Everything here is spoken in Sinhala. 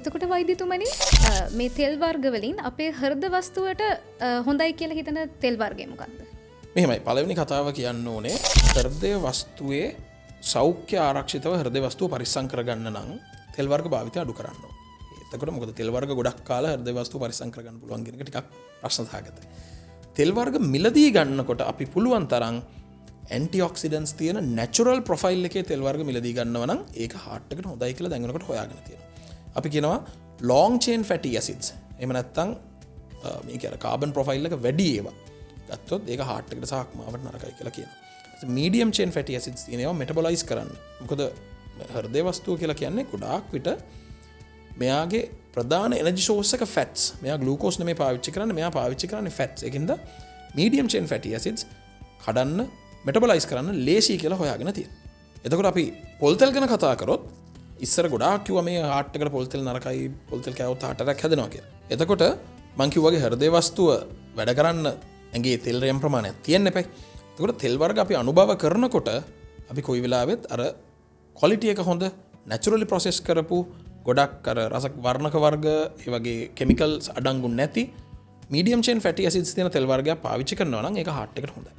එතකොට වෛද්‍යතුමනි මේ තෙල් වර්ග වලින් අපේ හෘද වස්තුවට හොඳයි කියලා හිතන තෙල් වර්ගය මොකක්ද? මෙහෙමයි පළවෙනි කතාව කියන්න ඕනේ හෘදය වස්තුවේ සෞඛ්‍ය ආරක්ෂිතව හෘදය වස්තුව පරිස්සම් කරගන්න නම් තෙල් වර්ග භාවිතය අඩු කරන්න ඕනේ. එතකොට මොකද තෙල් වර්ග ගොඩක් කාලා හෘදය වස්තුව පරිස්සම් කරගන්න පුළුවන් කියන එක ටිකක් ප්‍රශ්නසහගතයි. තෙල් වර්ග මිලදී ගන්නකොට අපි පුළුවන් තරම් ඇන්ටිඔක්සිඩන්ට්ස් තියෙන නැචරල් ප්‍රොෆයිල් එකේ තෙල් වර්ග මිලදී ගන්නවා නම් ඒක හાર્ට් එකට හොඳයි කියලා දැන් වෙනකොට හොයාගෙන තියෙනවා. අපි කියනවා long chain fatty acids. එහෙම නැත්නම් මේක අර කාබන් ප්‍රොෆයිල් එක වැඩි ඒවා. ගත්තොත් ඒක හાર્ට් එකට සහ අක්මාවට නරකයි කියලා කියනවා. medium chain fatty acids තියෙන ඒවා මෙටබොලයිස් කරන්න. මොකද හෘදය වස්තුව කියලා කියන්නේ ගොඩාක් විට මෙයාගේ ප්‍රධාන එනර්ජි සෝස් එක ෆැට්ස්. මෙයා ග්ලූකෝස් නෙමෙයි පාවිච්චි කරන්නේ. මෙයා පාවිච්චි කරන්නේ ෆැට්ස්. ඒකින්ද medium chain fatty acids කඩන්න මෙටබොලයිස් කරන්න ලේසි කියලා හොයාගෙන තියෙනවා. එතකොට අපි පොල් තෙල් ගැන කතා කරොත් ඉස්සර ගොඩාක් කිව්වා මේ හાર્ට් එකට පොල් තෙල් නරකයි, පොල් තෙල් කෑවොත් heart attack හැදෙනවා කියලා. එතකොට මං කිව්වාගේ හෘදය වස්තුව වැඩ කරන්න ඇඟේ තෙල් රැම් ප්‍රමාණයක් තියෙන්න එපයි. එතකොට තෙල් වර්ග අපි අනුභව කරනකොට අපි කොයි වෙලාවෙත් අර ක්වොලිටි එක හොඳ නැචරලි ප්‍රොසෙස් කරපු ගොඩක් අර රස වර්ණක වර්ග ඒ වගේ කෙමිකල්ස් අඩංගු නැති මීඩියම් චේන් ෆැටි ඇසිඩ්ස් තියෙන තෙල් වර්ගයක් පාවිච්චි කරනවා නම් ඒක heart එකට හොඳයි.